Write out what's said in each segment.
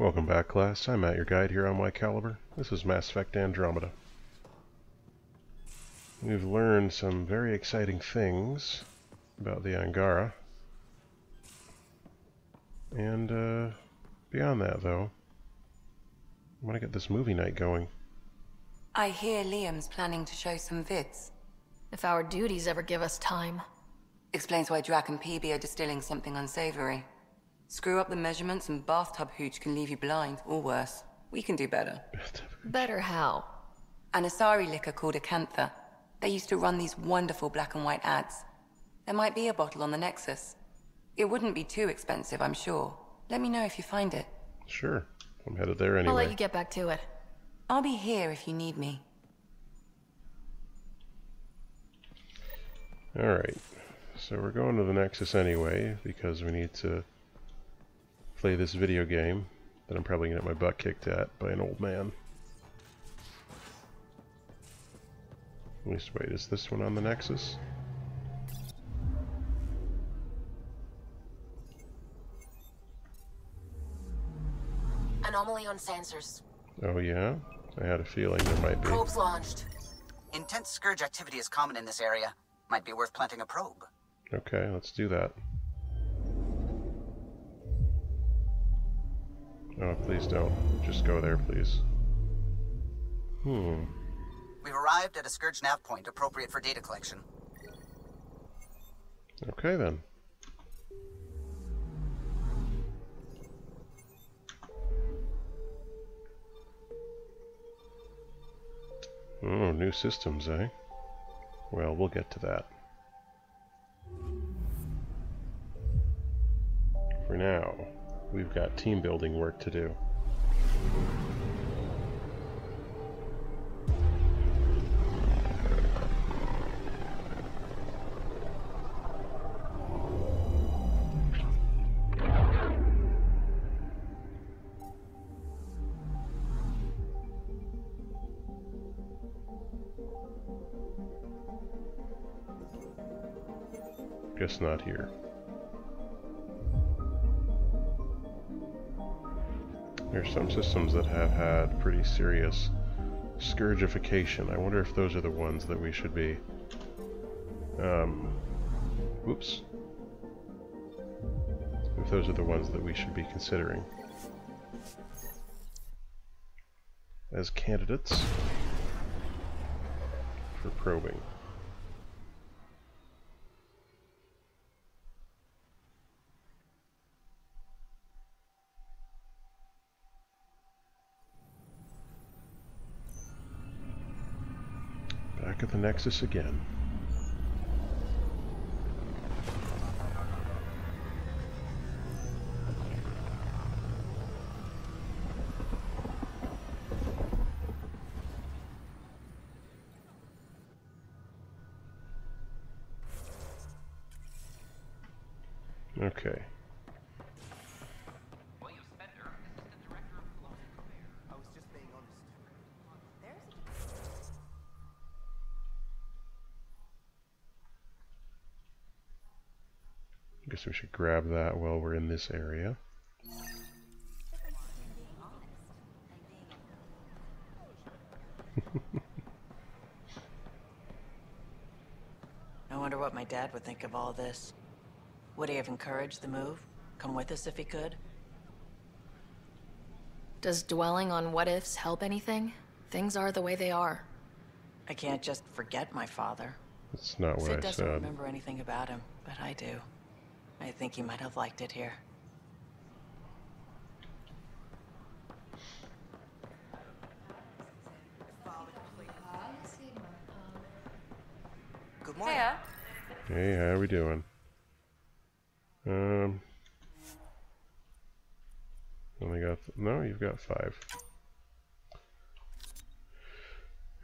Welcome back, class. I'm Matt, your guide here on Y Caliber. This is Mass Effect Andromeda. We've learned some very exciting things about the Angara. And beyond that, though, I want to get this movie night going. I hear Liam's planning to show some vids. If our duties ever give us time. Explains why Drac and PB are distilling something unsavory. Screw up the measurements and bathtub hooch can leave you blind, or worse. We can do better. Better how? An Asari liquor called Acantha. They used to run these wonderful black and white ads. There might be a bottle on the Nexus. It wouldn't be too expensive, I'm sure. Let me know if you find it. Sure. I'm headed there anyway. I'll let you get back to it. I'll be here if you need me. Alright. So we're going to the Nexus anyway, because we need to play this video game that I'm probably going to get my butt kicked at by an old man. At least, wait, is this one on the Nexus? Anomaly on sensors. Oh yeah? I had a feeling there might be. Probes launched. Intense scourge activity is common in this area. Might be worth planting a probe. Okay, let's do that. Oh, please don't. Just go there, please. We've arrived at a scourge nav point appropriate for data collection. Okay then. Oh, new systems, eh? Well, we'll get to that. For now, we've got team building work to do. Guess not here. There's some systems that have had pretty serious scourgification. I wonder if those are the ones that we should be... Whoops. If those are the ones that we should be considering as candidates for probing. Back at the Nexus again. Okay. Guess we should grab that while we're in this area. I wonder what my dad would think of all this. Would he have encouraged the move? Come with us if he could? Does dwelling on what-ifs help anything? Things are the way they are. I can't just forget my father. That's not what Sid I doesn't said. remember anything about him, but I do. I think he might have liked it here. Good morning. Hey, how are we doing? Only got... no, you've got 5.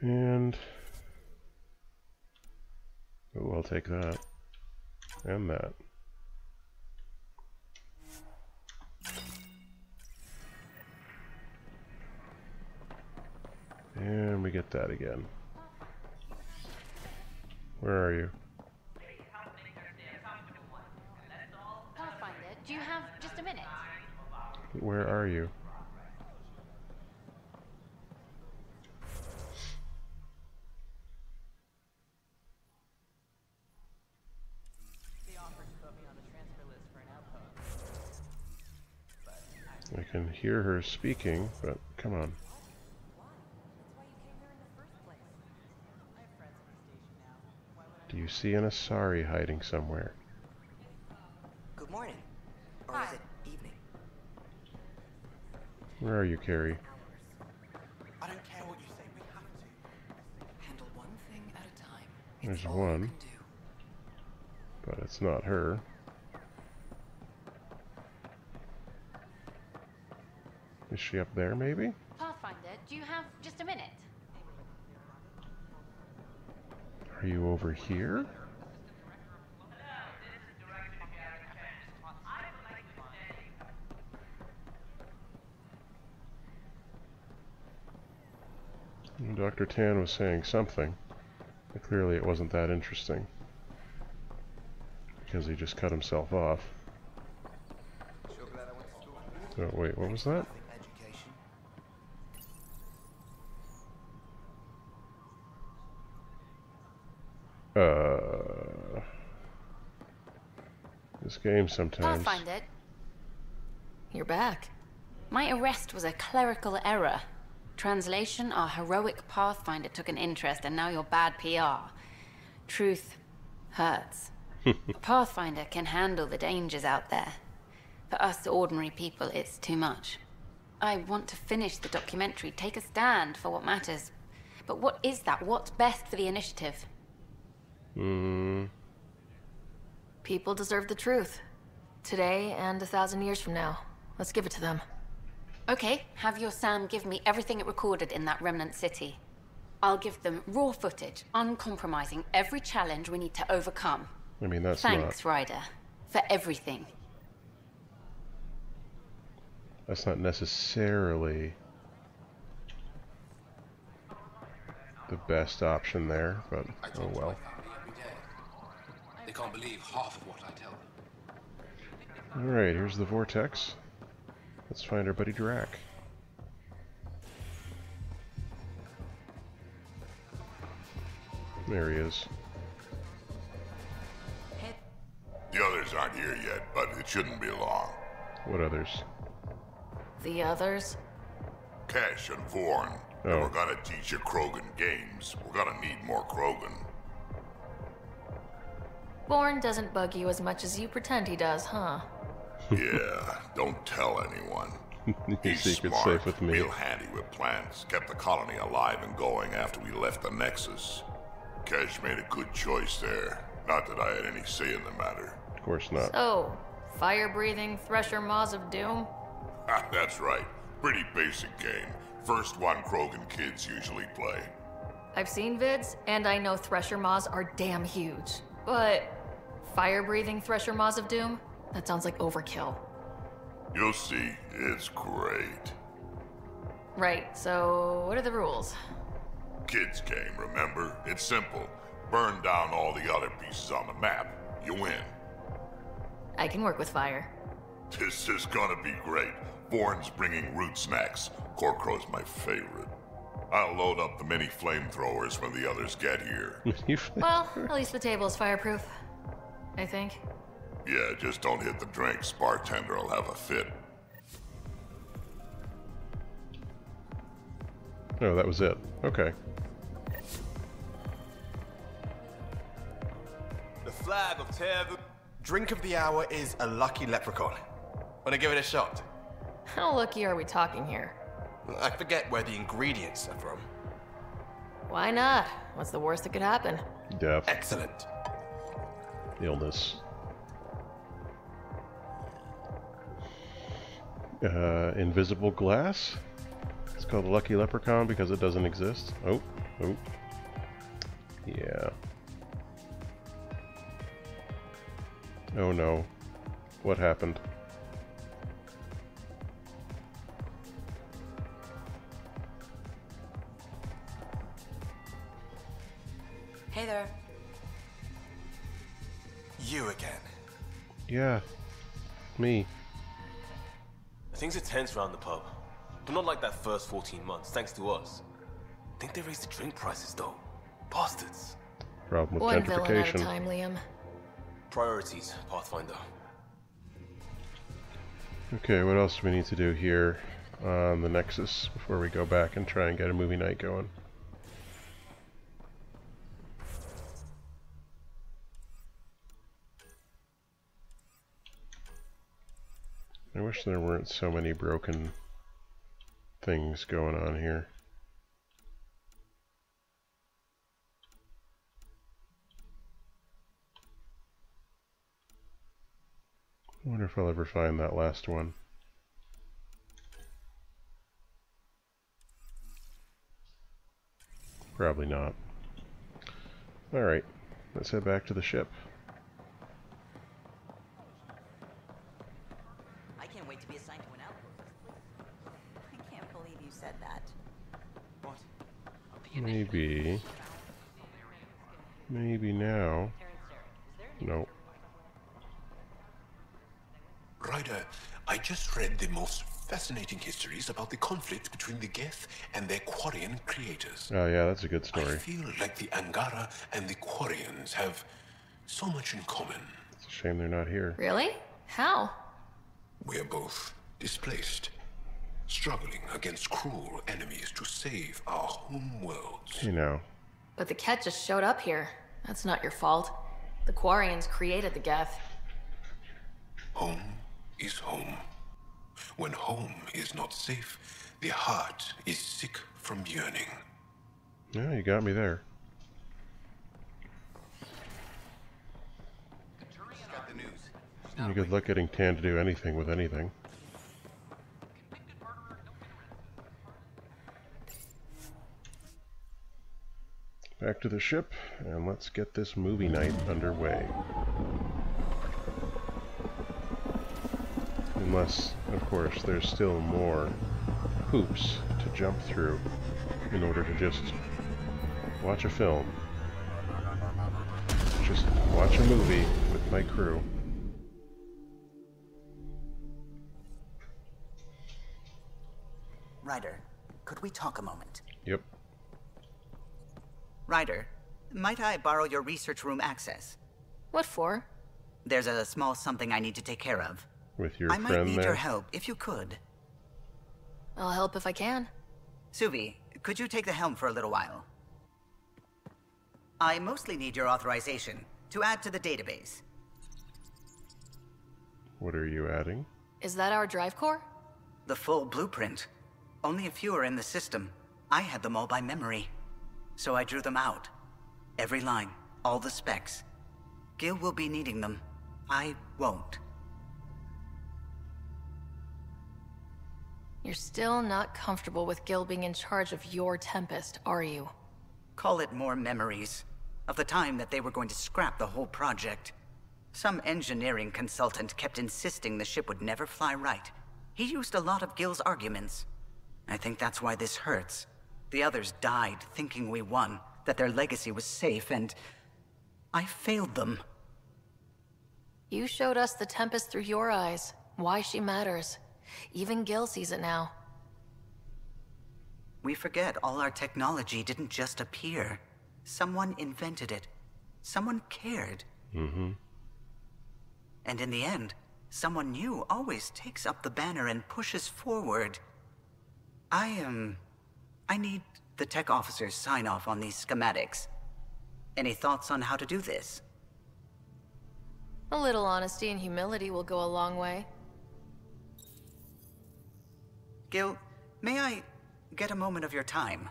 And... oh, I'll take that. And that. And we get that again. Where are you? I'll find it. Do you have just a minute? Where are you? I can hear her speaking, but come on. Do you see an Asari hiding somewhere? Good morning. Or is it evening? Where are you, Carrie? I don't care what you say, we have to. Handle one thing at a time. There's It's all one. you can do. But it's not her. Is she up there, maybe? Pathfinder, do you have just a minute? Are you over here? Dr. Tan was saying something, but clearly it wasn't that interesting, because he just cut himself off. Oh, wait, what was that? This game sometimes. Pathfinder, You're back. my arrest was a clerical error. Translation, our heroic Pathfinder took an interest and now you're bad PR. Truth hurts. Pathfinder can handle the dangers out there. For us ordinary people, it's too much. I want to finish the documentary, take a stand for what matters. But what is that? What's best for the initiative? People deserve the truth. Today and 1,000 years from now. Let's give it to them. Okay, have your Sam give me everything it recorded in that remnant city. I'll give them raw footage, uncompromising every challenge we need to overcome. I mean, that's Thanks, Ryder, for everything. That's not necessarily the best option there, but oh well. They can't believe half of what I tell them. Alright, here's the vortex. Let's find our buddy Drac. There he is. The others aren't here yet, but it shouldn't be long. What others? The others? Cash and Vorn. Oh. And we're gonna teach you Krogan games. We're gonna need more Krogan. Born doesn't bug you as much as you pretend he does, huh? Yeah, don't tell anyone. Your He's secret's smart, safe with me. real handy with plans. Kept the colony alive and going after we left the Nexus. Cash made a good choice there. Not that I had any say in the matter. Of course not. So, fire-breathing Thresher Maws of Doom? That's right. Pretty basic game. First one Krogan kids usually play. I've seen vids, and I know Thresher Maws are damn huge. But fire-breathing Thresher Maws of Doom? That sounds like overkill. You'll see. It's great. Right, so what are the rules? Kids game, remember? It's simple. Burn down all the other pieces on the map. You win. I can work with fire. This is gonna be great. Vorn's bringing root snacks. Corkrow's my favorite. I'll load up the mini flamethrowers when the others get here. Well, at least the table is fireproof. I think. Yeah, just don't hit the drinks. Bartender will have a fit. Oh, that was it. Okay. The flag of Tev. Drink of the hour is a lucky leprechaun. Wanna give it a shot? How lucky are we talking here? I forget where the ingredients are from. Why not? What's the worst that could happen? Death. Excellent. Illness. Invisible glass? It's called a Lucky Leprechaun because it doesn't exist. Oh, oh. Yeah. Oh no. What happened? Hey there. You again. Yeah. Me. Things are tense around the pub. But not like that first 14 months, thanks to us. Think they raised the drink prices, though. Bastards. Problem with One villain at a gentrification. time, Liam. Priorities, Pathfinder. Okay, what else do we need to do here on the Nexus before we go back and try and get a movie night going? I wish there weren't so many broken things going on here. I wonder if I'll ever find that last one. Probably not. Alright, let's head back to the ship. I can't wait to be assigned to an outpost. I can't believe you said that. What? Maybe now. Nope. Ryder, I just read the most fascinating histories about the conflict between the Geth and their Quarian creators. Oh yeah, that's a good I story. feel like the Angara and the Quarians have so much in common. It's a shame they're not here. Really? How? We're both displaced, struggling against cruel enemies to save our home worlds. You know. But the Ket just showed up here. That's not your fault. The Quarians created the Geth. Home is home. When home is not safe, the heart is sick from yearning. Yeah, you got me there. Got the news. You good luck getting Tan to do anything with anything. Back to the ship, and let's get this movie night underway. Unless, of course, there's still more hoops to jump through in order to just watch a film. Just watch a movie with my crew. Ryder, could we talk a moment? Yep. Ryder, might I borrow your research room access? What for? There's a small something I need to take care of. With your I might friend need there? your help, if you could. I'll help if I can. Suvi, could you take the helm for a little while? I mostly need your authorization to add to the database. What are you adding? Is that our drive core? The full blueprint. Only a few are in the system. I had them all by memory. So I drew them out. Every line, all the specs. Gil will be needing them. I won't. You're still not comfortable with Gil being in charge of your Tempest, are you? Call it more memories of the time that they were going to scrap the whole project. Some engineering consultant kept insisting the ship would never fly right. He used a lot of Gil's arguments. I think that's why this hurts. The others died thinking we won, that their legacy was safe, and I failed them. You showed us the Tempest through your eyes, why she matters. Even Gil sees it now. We forget all our technology didn't just appear. Someone invented it. Someone cared. Mm-hmm. And in the end, someone new always takes up the banner and pushes forward. I need the tech officer's sign-off on these schematics. Any thoughts on how to do this? A little honesty and humility will go a long way. Gil, may I get a moment of your time?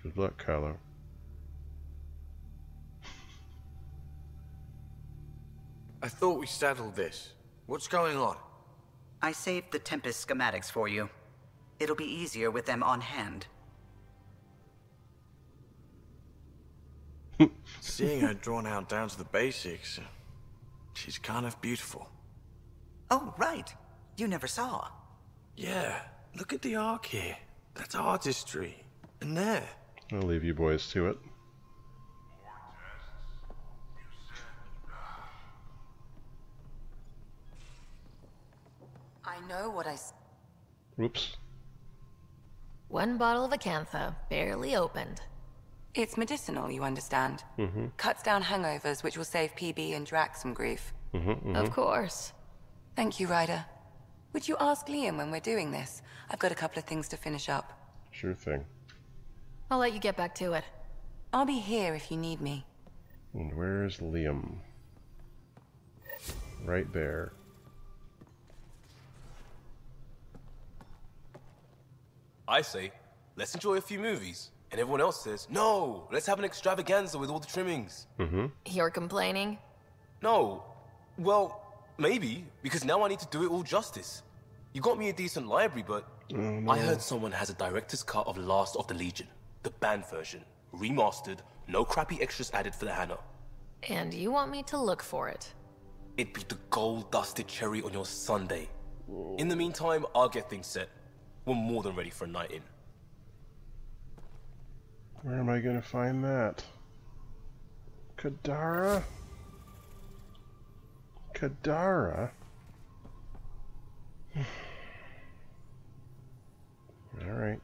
Good luck, Kylo. I thought we settled this. What's going on? I saved the Tempest schematics for you. It'll be easier with them on hand. Seeing her drawn out down to the basics, she's kind of beautiful. Oh, right. You never saw. Yeah, look at the arc here. That's artistry. And there. I'll leave you boys to it. I know what Whoops. One bottle of Acantha, barely opened. It's medicinal, you understand. Mm-hmm. Cuts down hangovers, which will save PB and Drax some grief. Mm-hmm, mm-hmm. Of course. Thank you, Ryder. Would you ask Liam when we're doing this? I've got a couple of things to finish up. Sure thing. I'll let you get back to it. I'll be here if you need me. And where's Liam? Right there. I say, let's enjoy a few movies. And everyone else says, no, let's have an extravaganza with all the trimmings. Mm-hmm. You're complaining? No. Well, maybe, because now I need to do it all justice. You got me a decent library, but I heard someone has a director's cut of Last of the Legion. The banned version. Remastered, no crappy extras added for the Hannah. And you want me to look for it? It'd be the gold-dusted cherry on your sundae. In the meantime, I'll get things set. We're more than ready for a night in. Where am I gonna find that? Kadara? Kadara? Alright.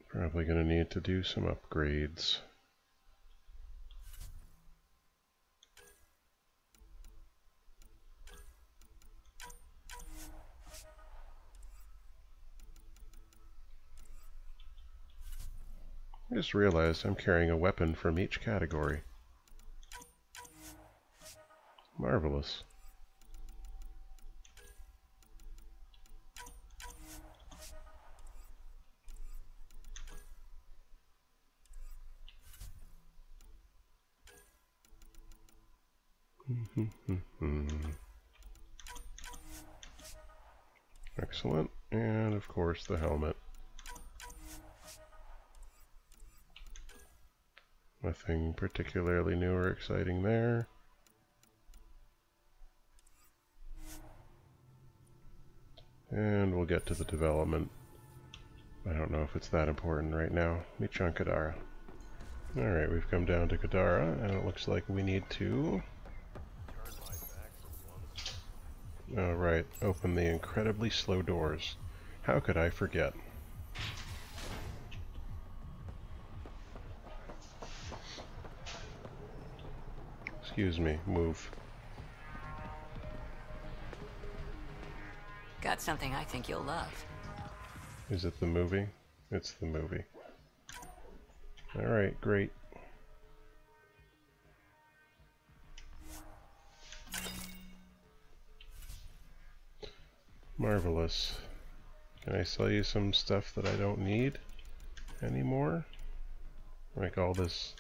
Probably gonna need to do some upgrades. I just realized I'm carrying a weapon from each category. Marvelous. Excellent. And of course the helmet. Nothing particularly new or exciting there. And we'll get to the development. I don't know if it's that important right now. Meet you on Kadara. Alright, we've come down to Kadara, and it looks like we need to... Alright, open the incredibly slow doors. How could I forget? Excuse me, move. Got something I think you'll love. Is it the movie? It's the movie. Alright, great. Marvelous. Can I sell you some stuff that I don't need anymore? Like all this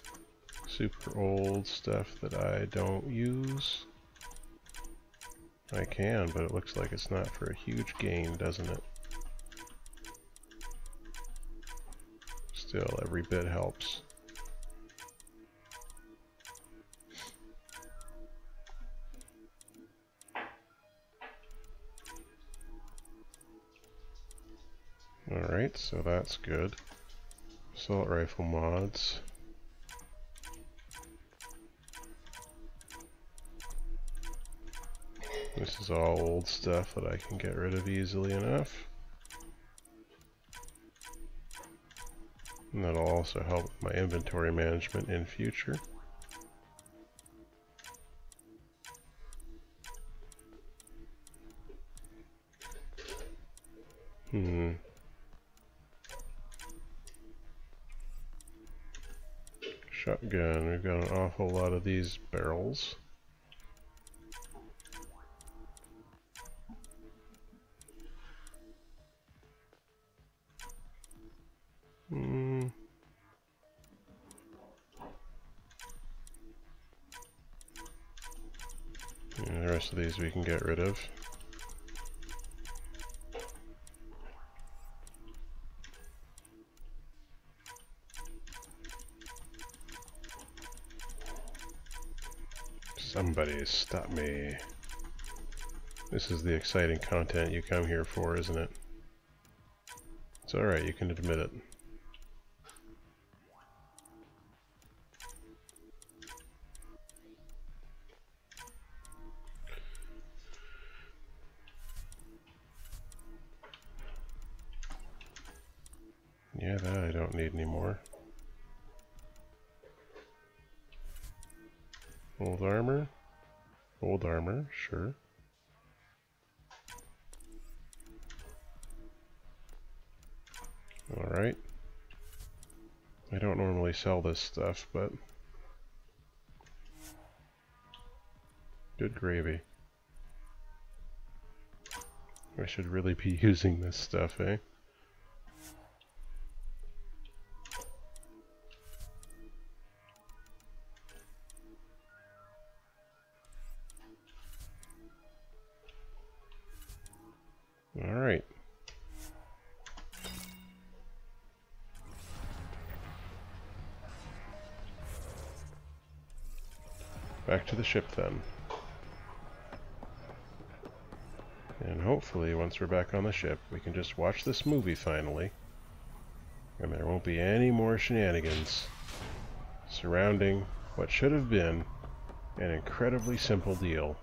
super old stuff that I don't use? I can, but it looks like it's not for a huge gain, doesn't it? Still, every bit helps. Alright, so that's good. Assault rifle mods. This is all old stuff that I can get rid of easily enough. And that'll also help with my inventory management in future. Shotgun, we've got an awful lot of these barrels. Yeah, the rest of these we can get rid of. Somebody stop me. This is the exciting content you come here for, isn't it? It's alright, you can admit it. Yeah, that I don't need anymore. Old armor? Old armor, sure. Alright. I don't normally sell this stuff, but good gravy. I should really be using this stuff, eh? Alright. Back to the ship then. And hopefully, once we're back on the ship, we can just watch this movie finally. And there won't be any more shenanigans surrounding what should have been an incredibly simple deal.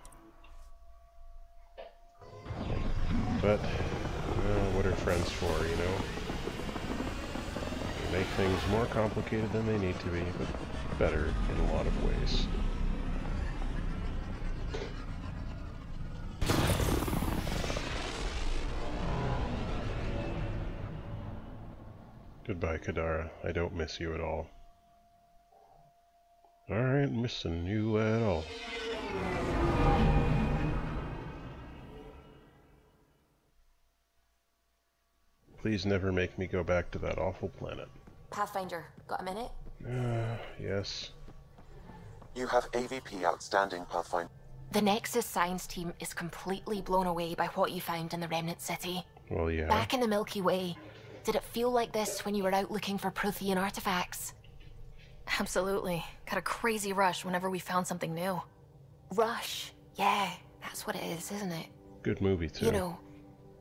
But, what are friends for, you know? They make things more complicated than they need to be, but better in a lot of ways. Goodbye, Kadara. I don't miss you at all. Alright, missing you at all. Please never make me go back to that awful planet. Pathfinder, got a minute? Yes. You have AVP outstanding, Pathfinder. The Nexus science team is completely blown away by what you found in the Remnant City. Well, yeah. Back in the Milky Way, did it feel like this when you were out looking for Prothean artifacts? Absolutely. Got a crazy rush whenever we found something new. Rush? Yeah, that's what it is, isn't it? Good movie, too. You know,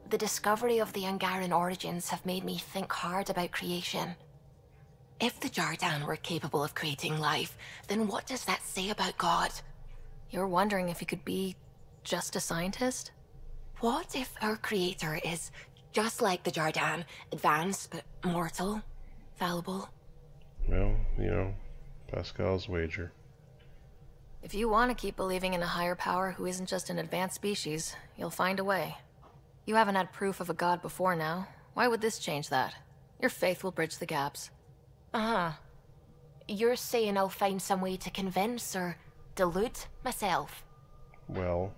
the discovery of the Angaran origins have made me think hard about creation. If the Jardan were capable of creating life, then what does that say about God? You're wondering if he could be just a scientist? What if our creator is just like the Jardan, advanced but mortal, fallible? Well, you know, Pascal's wager. If you want to keep believing in a higher power who isn't just an advanced species, you'll find a way. You haven't had proof of a god before now. Why would this change that? Your faith will bridge the gaps. Uh-huh. You're saying I'll find some way to convince or delude myself? Well...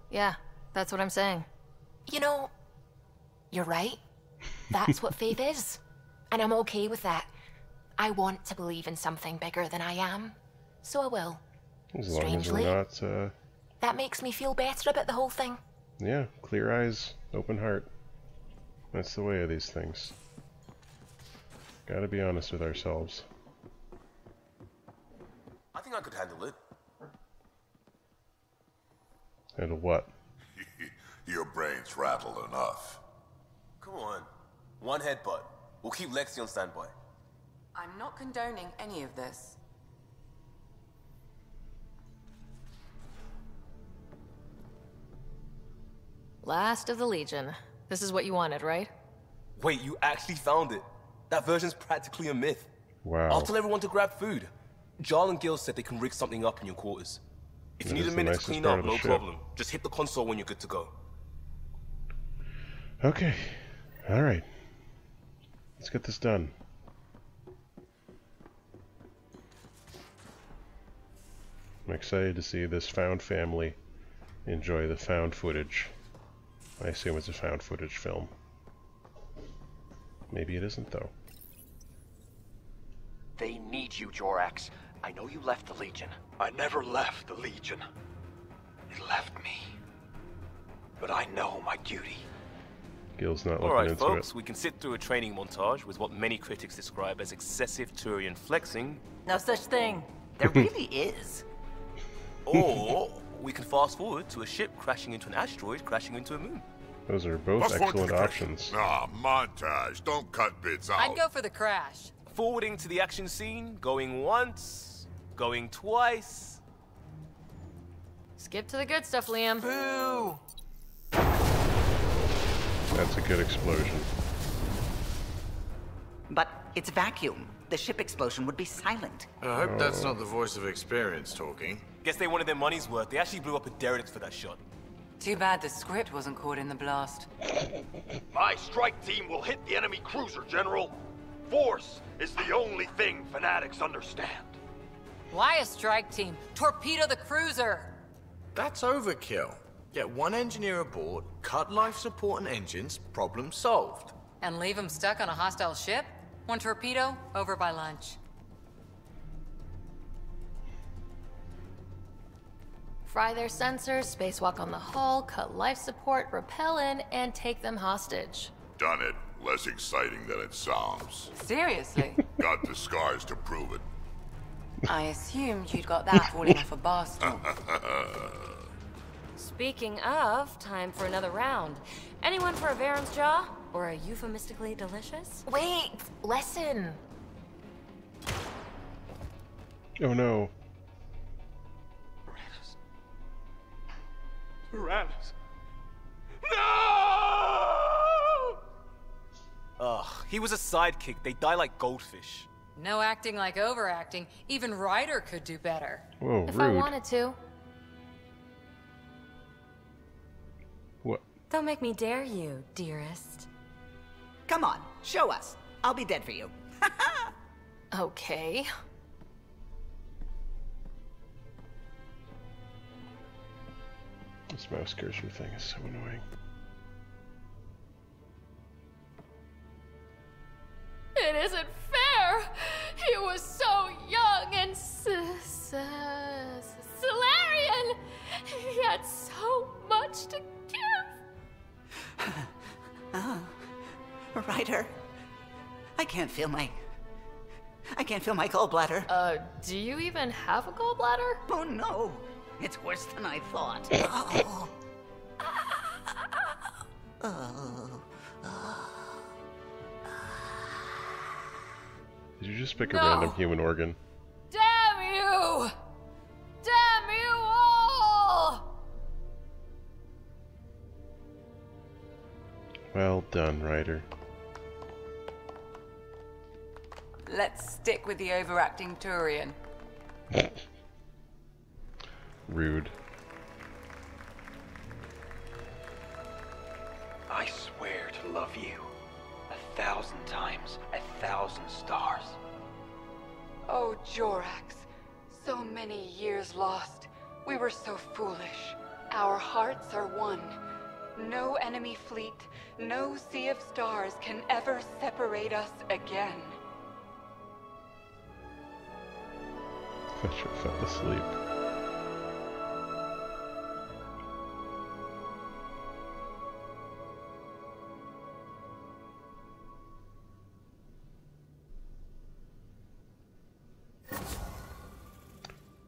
Yeah, that's what I'm saying. You know, you're right. That's what faith is. And I'm okay with that. I want to believe in something bigger than I am. So I will. As long Strangely, as we're not, that makes me feel better about the whole thing. Yeah, clear eyes, open heart. That's the way of these things. Gotta be honest with ourselves. I think I could handle it. Handle what? Your brain's rattled enough. Come on. One headbutt. We'll keep Lexi on standby. I'm not condoning any of this. Last of the Legion. This is what you wanted, right? Wait, you actually found it. That version's practically a myth. Wow. I'll tell everyone to grab food. Jarl and Gil said they can rig something up in your quarters. If you need a minute to clean up, no problem. Just hit the console when you're good to go. Okay. Alright. Let's get this done. I'm excited to see this found family enjoy the found footage. I assume it's a found footage film. Maybe it isn't, though. They need you, Jorax. I know you left the Legion. I never left the Legion. It left me. But I know my duty. Gil's not looking Alright, into folks, it. we can sit through a training montage with what many critics describe as excessive Turian flexing. No such thing. There really is. Or we can fast forward to a ship crashing into an asteroid crashing into a moon. Those are both excellent options. Ah, montage. Don't cut bits out. I'd go for the crash. Forwarding to the action scene, going once, going twice. Skip to the good stuff, Liam. Boo! That's a good explosion. But it's vacuum. The ship explosion would be silent. I hope that's not the voice of experience talking. Guess they wanted their money's worth. They actually blew up a derelict for that shot. Too bad the script wasn't caught in the blast. My strike team will hit the enemy cruiser, General. Force is the only thing fanatics understand. Why a strike team? Torpedo the cruiser! That's overkill. Get one engineer aboard, cut life support and engines, problem solved. And leave them stuck on a hostile ship? One torpedo, over by lunch. Fry their sensors, spacewalk on the hull, cut life support, rappel in, and take them hostage. Done it. Less exciting than it sounds. Seriously? Got the scars to prove it. I assumed you'd got that falling off a bar stool. Speaking of, time for another round. Anyone for a Varen's Jaw? Or a euphemistically delicious? Wait, listen. Oh no. Tyrannus. No! Ugh, he was a sidekick. They die like goldfish. No acting like overacting. Even Ryder could do better. Whoa, If rude. I wanted to. What? Don't make me dare you, dearest. Come on, show us. I'll be dead for you. Okay. This mouse cursor thing is so annoying. It isn't fair! He was so young and Solarian! He had so much to give! Ryder, I can't feel my gallbladder. Do you even have a gallbladder? Oh no, it's worse than I thought. Did you just pick a No. random human organ? Damn you! Damn you all! Well done, Ryder. Let's stick with the overacting Turian. Rude. I swear to love you 1,000 times, 1,000 stars. Oh, Jorax. So many years lost. We were so foolish. Our hearts are one. No enemy fleet, no sea of stars can ever separate us again. I should have fell asleep.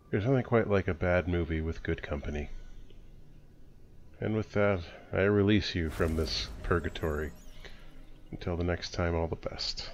There's nothing quite like a bad movie with good company. And with that, I release you from this purgatory. Until the next time, all the best.